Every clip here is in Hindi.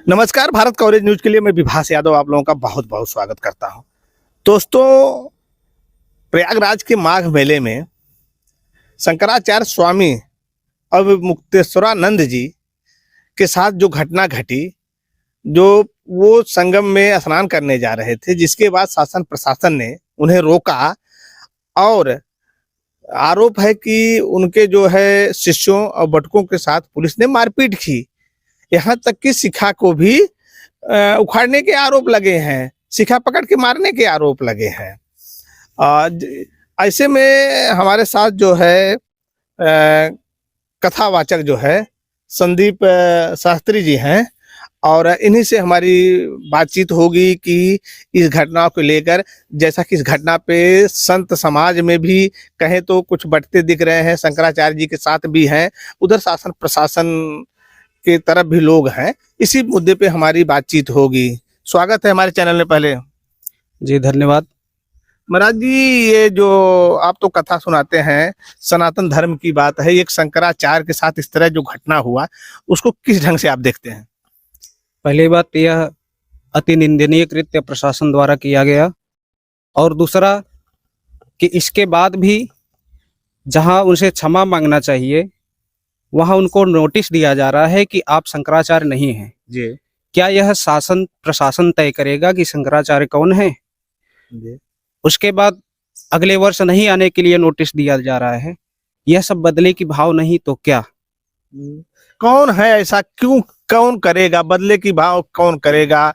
नमस्कार। भारत कवरेज न्यूज के लिए मैं विभास यादव आप लोगों का बहुत बहुत स्वागत करता हूं। दोस्तों, प्रयागराज के माघ मेले में शंकराचार्य स्वामी अवमुक्तेश्वरानंद जी के साथ जो घटना घटी, जो वो संगम में स्नान करने जा रहे थे, जिसके बाद शासन प्रशासन ने उन्हें रोका और आरोप है कि उनके जो है शिष्यों और बटुकों के साथ पुलिस ने मारपीट की। यहाँ तक कि शिखा को भी उखाड़ने के आरोप लगे हैं, शिखा पकड़ के मारने के आरोप लगे हैं। ऐसे में हमारे साथ जो है कथावाचक जो है संदीप शास्त्री जी हैं और इन्हीं से हमारी बातचीत होगी कि इस घटना को लेकर, जैसा कि इस घटना पे संत समाज में भी कहें तो कुछ बंटते दिख रहे हैं, शंकराचार्य जी के साथ भी हैं, उधर शासन प्रशासन के तरफ भी लोग हैं। इसी मुद्दे पे हमारी बातचीत होगी। स्वागत है हमारे चैनल में। पहले जी धन्यवाद। महाराज जी, ये जो आप तो कथा सुनाते हैं, सनातन धर्म की बात है, एक शंकराचार्य के साथ इस तरह जो घटना हुआ उसको किस ढंग से आप देखते हैं? पहली बात, यह अति निंदनीय कृत्य प्रशासन द्वारा किया गया, और दूसरा कि इसके बाद भी जहां उनसे क्षमा मांगना चाहिए वहां उनको नोटिस दिया जा रहा है कि आप शंकराचार्य नहीं हैं। जी क्या यह शासन प्रशासन तय करेगा कि शंकराचार्य कौन है? जी। उसके बाद अगले वर्ष नहीं आने के लिए नोटिस दिया जा रहा है। यह सब बदले की भाव नहीं तो क्या? कौन है ऐसा? क्यों? कौन करेगा बदले की भाव? कौन करेगा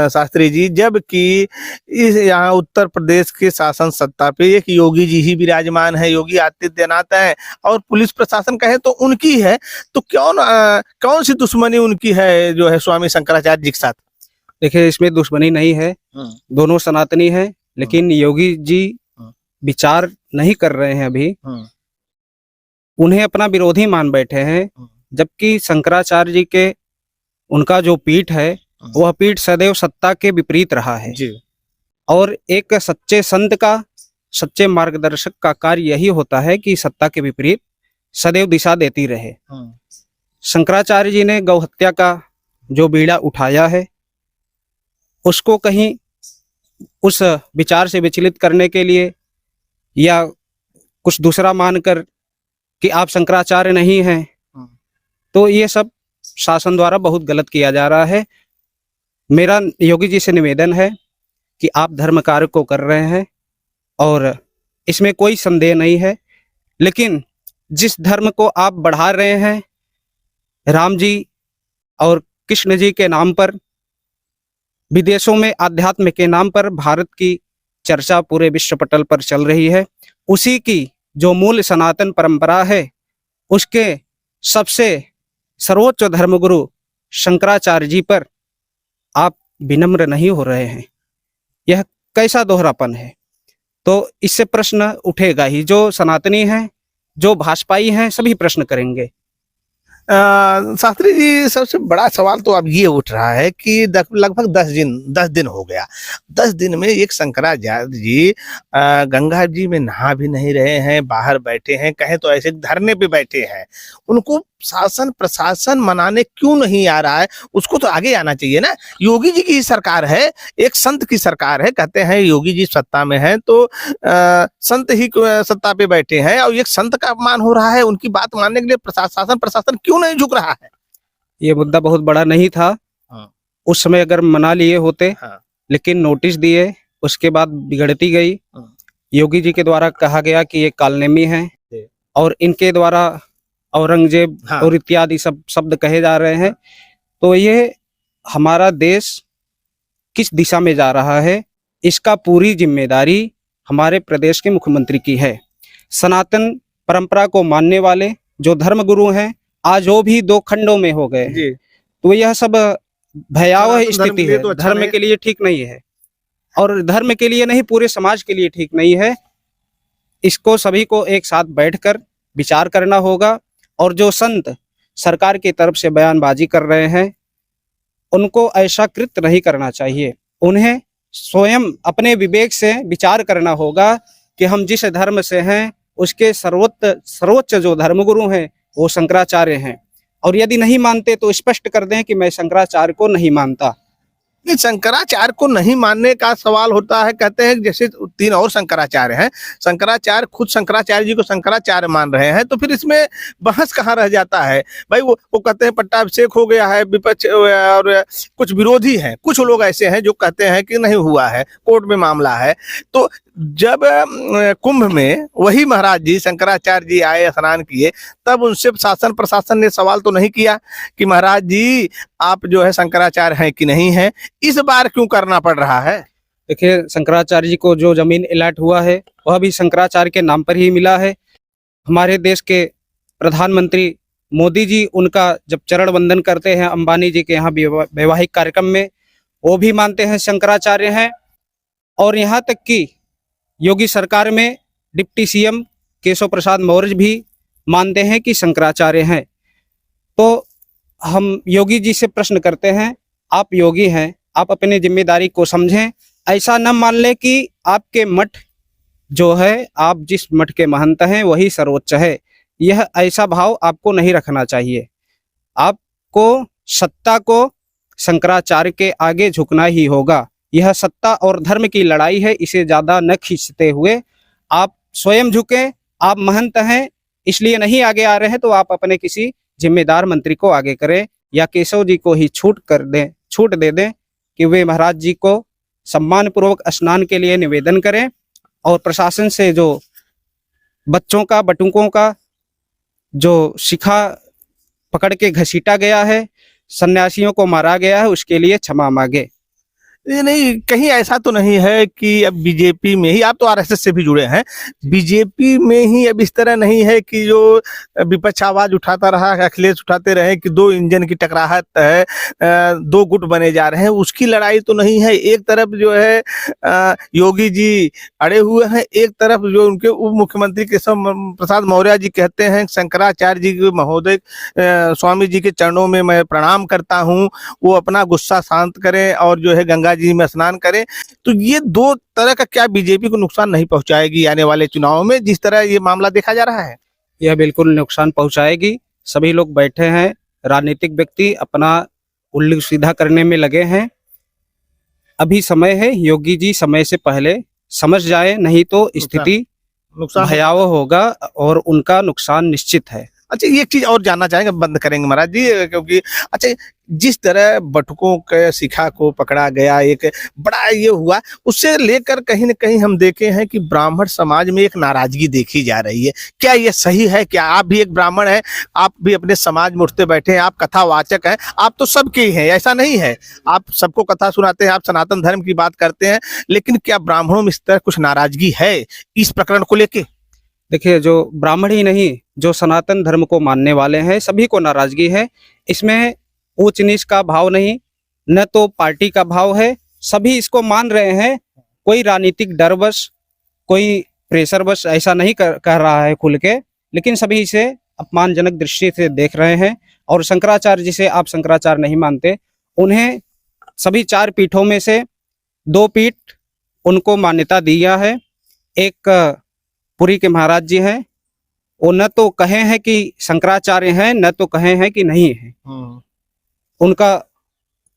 शास्त्री जी, जबकि इस यहाँ उत्तर प्रदेश के शासन सत्ता पे एक योगी जी ही विराजमान है, योगी आदित्यनाथ है, और पुलिस प्रशासन कहे तो उनकी है। तो कौन सी दुश्मनी उनकी है जो है स्वामी शंकराचार्य जी के साथ? देखिए, इसमें दुश्मनी नहीं है, दोनों सनातनी हैं, लेकिन योगी जी विचार नहीं कर रहे हैं अभी, उन्हें अपना विरोधी मान बैठे हैं। जबकि शंकराचार्य जी के उनका जो पीठ है वह पीठ सदैव सत्ता के विपरीत रहा है जी। और एक सच्चे संत का, सच्चे मार्गदर्शक का कार्य यही होता है कि सत्ता के विपरीत सदैव दिशा देती रहे। शंकराचार्य जी ने गौ हत्या का जो बीड़ा उठाया है उसको कहीं उस विचार से विचलित करने के लिए या कुछ दूसरा मानकर कि आप शंकराचार्य नहीं हैं, तो ये सब शासन द्वारा बहुत गलत किया जा रहा है। मेरा योगी जी से निवेदन है कि आप धर्म कार्य को कर रहे हैं और इसमें कोई संदेह नहीं है, लेकिन जिस धर्म को आप बढ़ा रहे हैं, राम जी और कृष्ण जी के नाम पर, विदेशों में आध्यात्म के नाम पर भारत की चर्चा पूरे विश्व पटल पर चल रही है, उसी की जो मूल सनातन परंपरा है उसके सबसे सर्वोच्च धर्मगुरु शंकराचार्य जी पर आप विनम्र नहीं हो रहे हैं। यह कैसा दोहरापन है? तो इससे प्रश्न उठेगा ही। जो सनातनी हैं, जो भाजपाई हैं, सभी प्रश्न करेंगे। शास्त्री जी, सबसे बड़ा सवाल तो अब ये उठ रहा है कि लगभग 10 दिन हो गया। 10 दिन में एक शंकराचार्य जी गंगा जी में नहा भी नहीं रहे हैं, बाहर बैठे हैं, कहें तो ऐसे धरने पे बैठे हैं। उनको शासन प्रशासन मनाने क्यों नहीं आ रहा है? उसको तो आगे आना चाहिए ना। योगी जी की सरकार है, एक संत की सरकार है, कहते हैं योगी जी सत्ता में है तो संत ही सत्ता पे बैठे हैं, और एक संत का अपमान हो रहा है। उनकी बात मानने के लिए शासन प्रशासन क्यों नहीं झुक रहा है? ये मुद्दा बहुत बड़ा नहीं था। उस समय अगर मना लिए होते, लेकिन नोटिस दिए, उसके बाद बिगड़ती गई। योगी जी के द्वारा कहा गया कि ये कालनेमी है और इनके द्वारा औरंगजेब और इत्यादि सब शब्द कहे जा रहे हैं। तो ये हमारा देश किस दिशा में जा रहा है, इसका पूरी जिम्मेदारी हमारे प्रदेश के मुख्यमंत्री की है। सनातन परंपरा को मानने वाले जो धर्मगुरु हैं, आज वो भी 2 खंडों में हो गए हैं। तो यह सब भयावह स्थिति है, तो धर्म के लिए ठीक नहीं है, और धर्म के लिए नहीं, पूरे समाज के लिए ठीक नहीं है। इसको सभी को एक साथ बैठकर विचार करना होगा, और जो संत सरकार की तरफ से बयानबाजी कर रहे हैं उनको ऐसा कृत्य नहीं करना चाहिए। उन्हें स्वयं अपने विवेक से विचार करना होगा कि हम जिस धर्म से हैं उसके सर्वोच्च जो धर्मगुरु हैं वो शंकराचार्य हैं। और यदि नहीं मानते तो स्पष्ट कर दें कि मैं शंकराचार्य को नहीं मानता। ये शंकराचार्य को नहीं मानने का सवाल होता है। कहते हैं कि जैसे 3 और शंकराचार्य हैं, शंकराचार्य खुद शंकराचार्य जी को शंकराचार्य मान रहे हैं, तो फिर इसमें बहस कहाँ रह जाता है भाई। वो कहते हैं पट्टाभिषेक हो गया है, विपक्ष और कुछ विरोधी हैं, कुछ लोग ऐसे हैं जो कहते हैं कि नहीं हुआ है, कोर्ट में मामला है। तो जब कुंभ में वही महाराज जी शंकराचार्य जी आए, स्नान किए, तब उनसे शासन प्रशासन ने सवाल तो नहीं किया कि महाराज जी आप जो है शंकराचार्य हैं कि नहीं हैं। इस बार क्यों करना पड़ रहा है? देखिए, शंकराचार्य जी को जो जमीन अलॉट हुआ है वह भी शंकराचार्य के नाम पर ही मिला है। हमारे देश के प्रधानमंत्री मोदी जी उनका जब चरण वंदन करते हैं अंबानी जी के यहाँ वैवाहिक कार्यक्रम में, वो भी मानते हैं शंकराचार्य हैं। और यहाँ तक कि योगी सरकार में डिप्टी सीएम केशव प्रसाद मौर्य भी मानते हैं कि शंकराचार्य हैं। तो हम योगी जी से प्रश्न करते हैं, आप योगी हैं, आप अपनी जिम्मेदारी को समझें। ऐसा न मान लें कि आपके मठ जो है, आप जिस मठ के महंत हैं वही सर्वोच्च है। यह ऐसा भाव आपको नहीं रखना चाहिए। आपको सत्ता को शंकराचार्य के आगे झुकना ही होगा। यह सत्ता और धर्म की लड़ाई है, इसे ज़्यादा न खींचते हुए आप स्वयं झुकें। आप महंत हैं इसलिए नहीं आगे आ रहे हैं तो आप अपने किसी जिम्मेदार मंत्री को आगे करें, या केशव जी को ही छूट दे दें कि वे महाराज जी को सम्मानपूर्वक स्नान के लिए निवेदन करें। और प्रशासन से जो बच्चों का, बटुकों का जो शिखा पकड़ के घसीटा गया है, सन्यासियों को मारा गया है, उसके लिए क्षमा मांगे। ये नहीं, कहीं ऐसा तो नहीं है कि अब बीजेपी में ही, आप तो आरएसएस से भी जुड़े हैं, बीजेपी में ही अब इस तरह नहीं है कि जो विपक्ष आवाज उठाता रहा, अखिलेश उठाते रहे कि 2 इंजन की टकराहट है, 2 गुट बने जा रहे हैं, उसकी लड़ाई तो नहीं है। एक तरफ जो है योगी जी अड़े हुए हैं, एक तरफ जो उनके उप मुख्यमंत्री केशव प्रसाद मौर्य जी कहते हैं शंकराचार्य जी महोदय स्वामी जी के चरणों में मैं प्रणाम करता हूँ, वो अपना गुस्सा शांत करें और जो है गंगा जी में स्नान करें। तो ये 2 तरह का क्या बीजेपी को नुकसान नहीं पहुंचाएगी आने वाले चुनाव में, जिस तरह ये मामला देखा जा रहा है? यह बिल्कुल नुकसान पहुंचाएगी। सभी लोग बैठे हैं, राजनीतिक व्यक्ति अपना उल्लू सीधा करने में लगे हैं। अभी समय है, योगी जी समय से पहले समझ जाए, नहीं तो स्थिति भयावह होगा और उनका नुकसान निश्चित है। अच्छा, ये एक चीज और जानना चाहेंगे, बंद करेंगे महाराज जी, क्योंकि अच्छा जिस तरह बटुकों के शिखा को पकड़ा गया, एक बड़ा ये हुआ, उससे लेकर कहीं न कहीं हम देखे हैं कि ब्राह्मण समाज में एक नाराजगी देखी जा रही है। क्या ये सही है? क्या आप भी एक ब्राह्मण हैं, आप भी अपने समाज में उठते बैठे हैं, आप कथावाचक हैं, आप तो सबके ही हैं, ऐसा नहीं है, आप सबको कथा सुनाते हैं, आप सनातन धर्म की बात करते हैं, लेकिन क्या ब्राह्मणों में इस तरह कुछ नाराजगी है इस प्रकरण को लेके? देखिए, जो ब्राह्मण ही नहीं, जो सनातन धर्म को मानने वाले हैं सभी को नाराजगी है। इसमें ऊंच नीच का भाव नहीं, न तो पार्टी का भाव है, सभी इसको मान रहे हैं। कोई राजनीतिक डरवश, कोई प्रेशरवश ऐसा नहीं कह रहा है खुल के, लेकिन सभी इसे अपमानजनक दृष्टि से देख रहे हैं। और शंकराचार्य जिसे आप शंकराचार्य नहीं मानते, उन्हें सभी 4 पीठों में से 2 पीठ उनको मान्यता दिया है। एक पुरी के महाराज जी हैं, वो न तो कहे हैं कि शंकराचार्य हैं, न तो कहे हैं कि नहीं है। उनका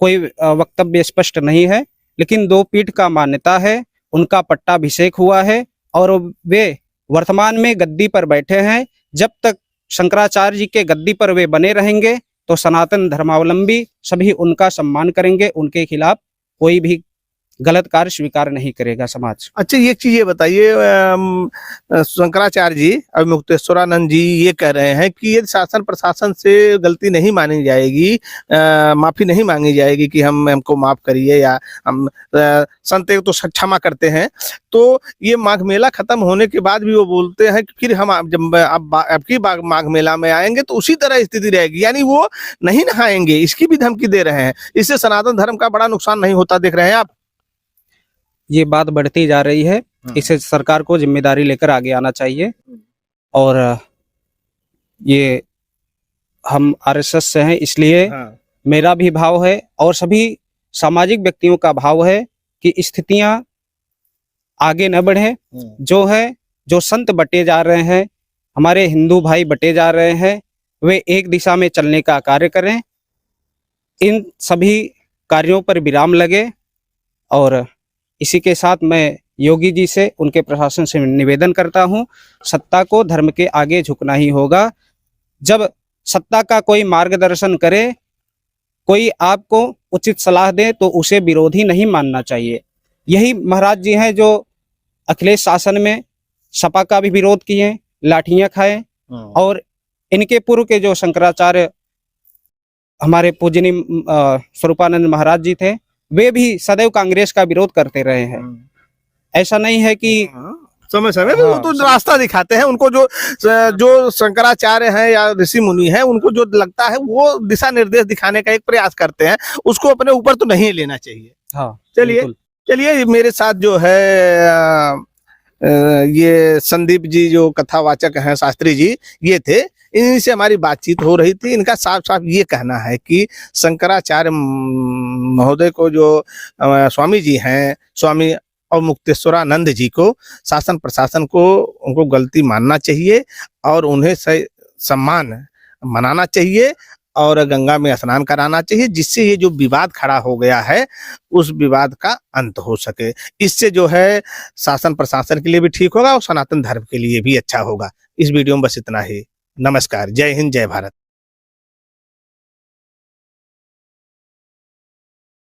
कोई वक्तव्य स्पष्ट नहीं है, लेकिन 2 पीठ का मान्यता है, उनका पट्टाभिषेक हुआ है और वे वर्तमान में गद्दी पर बैठे हैं। जब तक शंकराचार्य जी के गद्दी पर वे बने रहेंगे तो सनातन धर्मावलंबी सभी उनका सम्मान करेंगे, उनके खिलाफ कोई भी गलत कार्य स्वीकार नहीं करेगा समाज। अच्छा, एक चीज ये बताइए, शंकराचार्य जी और मुक्तेश्वरानंद जी ये कह रहे हैं कि यदि शासन प्रशासन से गलती नहीं मानी जाएगी, माफी नहीं मांगी जाएगी कि हमको माफ करिए, या हम संत तो क्षमा करते हैं, तो ये माघ मेला खत्म होने के बाद भी वो बोलते हैं कि फिर हम जब आपकी माघ मेला में आएंगे तो उसी तरह स्थिति रहेगी, यानी वो नहीं नहाएंगे, इसकी भी धमकी दे रहे हैं। इससे सनातन धर्म का बड़ा नुकसान नहीं होता देख रहे हैं आप? ये बात बढ़ती जा रही है, इसे सरकार को जिम्मेदारी लेकर आगे आना चाहिए। और ये हम आरएसएस से हैं, इसलिए मेरा भी भाव है और सभी सामाजिक व्यक्तियों का भाव है कि स्थितियां आगे न बढ़े। जो संत बटे जा रहे हैं, हमारे हिंदू भाई बटे जा रहे हैं, वे एक दिशा में चलने का कार्य करें। इन सभी कार्यों पर विराम लगे और इसी के साथ मैं योगी जी से, उनके प्रशासन से निवेदन करता हूं, सत्ता को धर्म के आगे झुकना ही होगा। जब सत्ता का कोई मार्गदर्शन करे, कोई आपको उचित सलाह दे तो उसे विरोधी नहीं मानना चाहिए। यही महाराज जी हैं जो अखिलेश शासन में सपा का भी विरोध किए, लाठियां खाए, और इनके पूर्व के जो शंकराचार्य हमारे पूजनीय स्वरूपानंद महाराज जी थे, वे भी सदैव कांग्रेस का विरोध करते रहे हैं। ऐसा नहीं है कि समय समय पे वो तो रास्ता दिखाते हैं, उनको जो शंकराचार्य हैं या ऋषि मुनि हैं, उनको जो लगता है वो दिशा निर्देश दिखाने का एक प्रयास करते हैं, उसको अपने ऊपर तो नहीं लेना चाहिए। हाँ, चलिए मेरे साथ जो है ये संदीप जी जो कथावाचक हैं, शास्त्री जी, ये थे। इन्हीं से हमारी बातचीत हो रही थी। इनका साफ साफ ये कहना है कि शंकराचार्य महोदय को जो स्वामी जी हैं, स्वामी अवमुक्तेश्वरानंद जी को, शासन प्रशासन को उनको गलती मानना चाहिए और उन्हें सम्मान मनाना चाहिए और गंगा में स्नान कराना चाहिए, जिससे ये जो विवाद खड़ा हो गया है उस विवाद का अंत हो सके। इससे जो है शासन प्रशासन के लिए भी ठीक होगा और सनातन धर्म के लिए भी अच्छा होगा। इस वीडियो में बस इतना ही। नमस्कार, जय हिंद, जय भारत।